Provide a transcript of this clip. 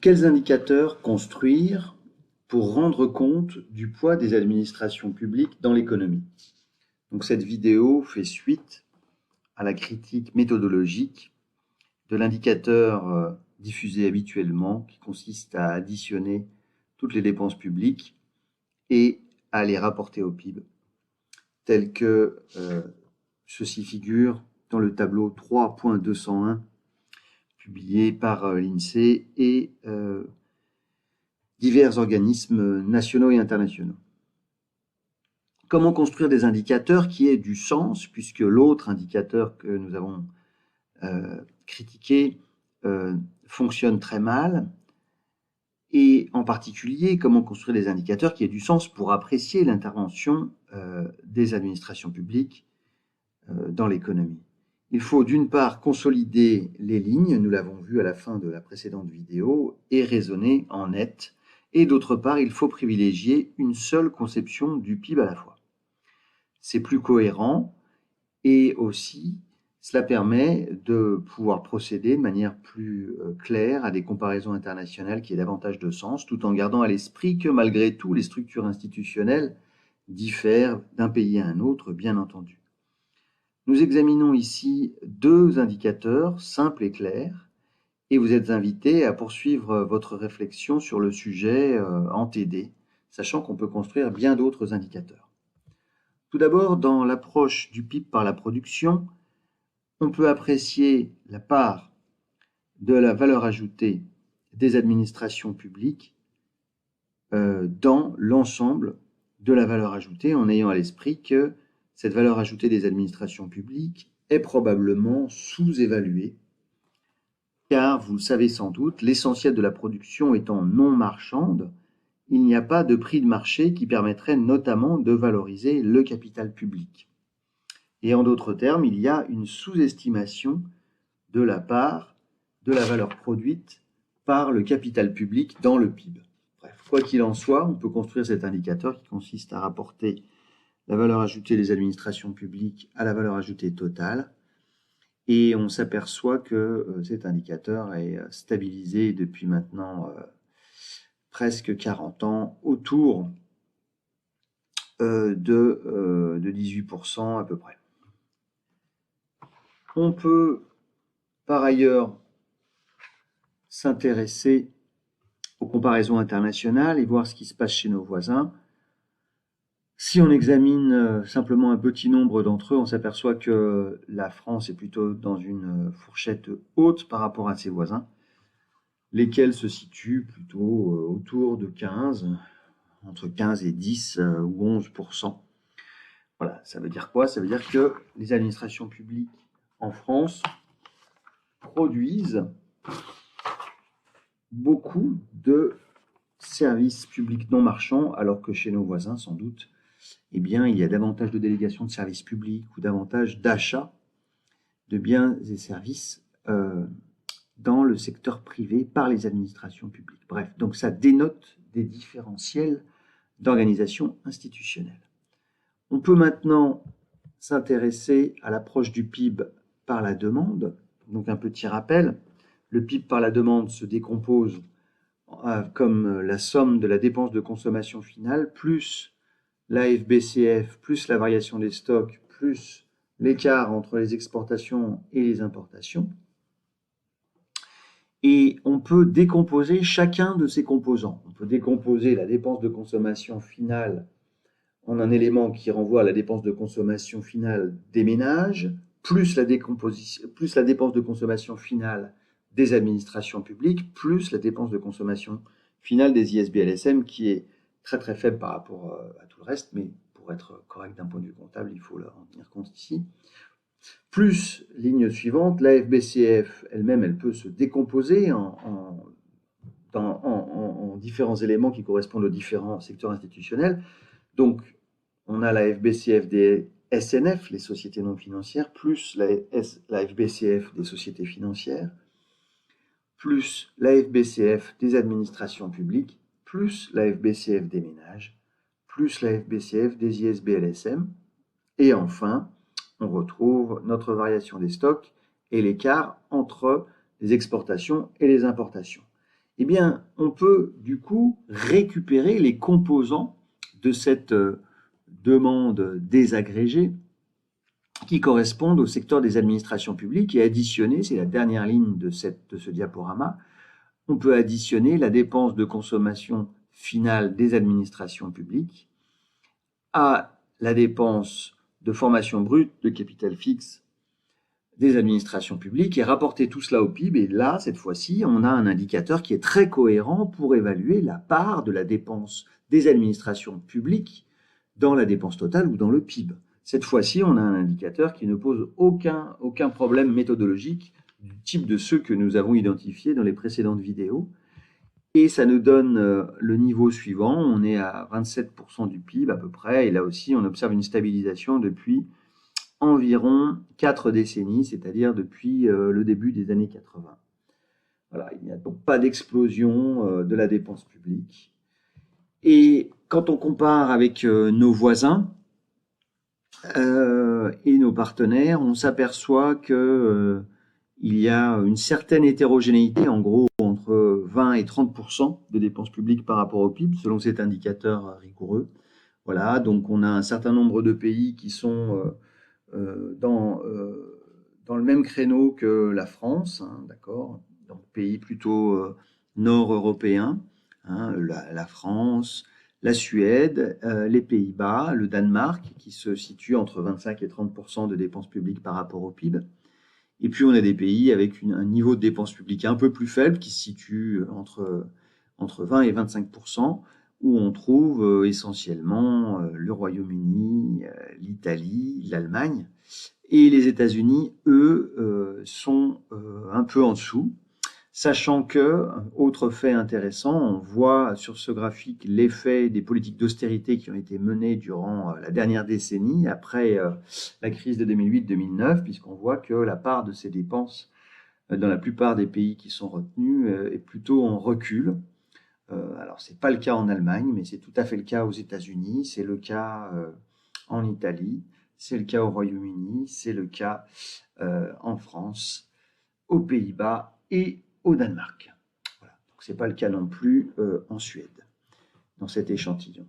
Quels indicateurs construire pour rendre compte du poids des administrations publiques dans l'économie? Donc cette vidéo fait suite à la critique méthodologique de l'indicateur diffusé habituellement qui consiste à additionner toutes les dépenses publiques et à les rapporter au PIB, tel que ceci figure dans le tableau 3.201 publié par l'INSEE et divers organismes nationaux et internationaux. Comment construire des indicateurs qui aient du sens, puisque l'autre indicateur que nous avons critiqué fonctionne très mal, et en particulier, comment construire des indicateurs qui aient du sens pour apprécier l'intervention des administrations publiques dans l'économie. Il faut d'une part consolider les lignes, nous l'avons vu à la fin de la précédente vidéo, et raisonner en net, et d'autre part, il faut privilégier une seule conception du PIB à la fois. C'est plus cohérent et aussi cela permet de pouvoir procéder de manière plus claire à des comparaisons internationales qui aient davantage de sens, tout en gardant à l'esprit que malgré tout, les structures institutionnelles diffèrent d'un pays à un autre, bien entendu. Nous examinons ici deux indicateurs simples et clairs, et vous êtes invités à poursuivre votre réflexion sur le sujet en TD, sachant qu'on peut construire bien d'autres indicateurs. Tout d'abord, dans l'approche du PIB par la production, on peut apprécier la part de la valeur ajoutée des administrations publiques dans l'ensemble de la valeur ajoutée, en ayant à l'esprit que cette valeur ajoutée des administrations publiques est probablement sous-évaluée, car, vous le savez sans doute, l'essentiel de la production étant non marchande, il n'y a pas de prix de marché qui permettrait notamment de valoriser le capital public. Et en d'autres termes, il y a une sous-estimation de la part de la valeur produite par le capital public dans le PIB. Bref, quoi qu'il en soit, on peut construire cet indicateur qui consiste à rapporter la valeur ajoutée des administrations publiques à la valeur ajoutée totale. Et on s'aperçoit que cet indicateur est stabilisé depuis maintenant presque 40 ans autour de 18% à peu près. On peut par ailleurs s'intéresser aux comparaisons internationales et voir ce qui se passe chez nos voisins. Si on examine simplement un petit nombre d'entre eux, on s'aperçoit que la France est plutôt dans une fourchette haute par rapport à ses voisins, lesquels se situent plutôt autour de 15, entre 15 et 10 ou 11%. Voilà, ça veut dire quoi? Ça veut dire que les administrations publiques en France produisent beaucoup de services publics non marchands, alors que chez nos voisins, sans doute, eh bien, il y a davantage de délégations de services publics ou davantage d'achats de biens et services dans le secteur privé par les administrations publiques. Bref, donc ça dénote des différentiels d'organisation institutionnelle. On peut maintenant s'intéresser à l'approche du PIB par la demande. Donc un petit rappel, le PIB par la demande se décompose comme la somme de la dépense de consommation finale plus l'AFBCF plus la variation des stocks plus l'écart entre les exportations et les importations. Et on peut décomposer chacun de ces composants. On peut décomposer la dépense de consommation finale en un élément qui renvoie à la dépense de consommation finale des ménages, plus la dépense de consommation finale des administrations publiques, plus la dépense de consommation finale des ISBLSM, qui est très très faible par rapport à tout le reste, mais pour être correct d'un point de vue comptable, il faut en tenir compte ici. Plus, ligne suivante, la FBCF elle-même, elle peut se décomposer en différents éléments qui correspondent aux différents secteurs institutionnels. Donc, on a la FBCF des SNF, les sociétés non financières, plus la FBCF des sociétés financières, plus la FBCF des administrations publiques, plus la FBCF des ménages, plus la FBCF des ISBLSM, et enfin, on retrouve notre variation des stocks et l'écart entre les exportations et les importations. eh bien, on peut du coup récupérer les composants de cette demande désagrégée qui correspondent au secteur des administrations publiques et additionner, c'est la dernière ligne de ce diaporama, on peut additionner la dépense de consommation finale des administrations publiques à la dépense de formation brute de capital fixe des administrations publiques et rapporter tout cela au PIB. Et là, cette fois-ci, on a un indicateur qui est très cohérent pour évaluer la part de la dépense des administrations publiques dans la dépense totale ou dans le PIB. Cette fois-ci, on a un indicateur qui ne pose aucun problème méthodologique du type de ceux que nous avons identifiés dans les précédentes vidéos. Et ça nous donne le niveau suivant, on est à 27% du PIB à peu près, et là aussi on observe une stabilisation depuis environ 4 décennies, c'est-à-dire depuis le début des années 80. Voilà, il n'y a donc pas d'explosion de la dépense publique. Et quand on compare avec nos voisins et nos partenaires, on s'aperçoit que il y a une certaine hétérogénéité, en gros entre 20 et 30% de dépenses publiques par rapport au PIB, selon cet indicateur rigoureux. Voilà, donc on a un certain nombre de pays qui sont dans le même créneau que la France, hein, d'accord, donc pays plutôt nord-européens, hein, la France, la Suède, les Pays-Bas, le Danemark, qui se situe entre 25 et 30% de dépenses publiques par rapport au PIB. Et puis on a des pays avec un niveau de dépenses publiques un peu plus faible, qui se situe entre 20 et 25%, où on trouve essentiellement le Royaume-Uni, l'Italie, l'Allemagne. Et les États-Unis, eux, sont un peu en dessous, sachant que, autre fait intéressant, on voit sur ce graphique l'effet des politiques d'austérité qui ont été menées durant la dernière décennie, après la crise de 2008-2009, puisqu'on voit que la part de ces dépenses dans la plupart des pays qui sont retenus est plutôt en recul. Alors, ce n'est pas le cas en Allemagne, mais c'est tout à fait le cas aux États-Unis, c'est le cas en Italie, c'est le cas au Royaume-Uni, c'est le cas en France, aux Pays-Bas et au Danemark. Voilà. Donc, ce n'est pas le cas non plus en Suède, dans cet échantillon.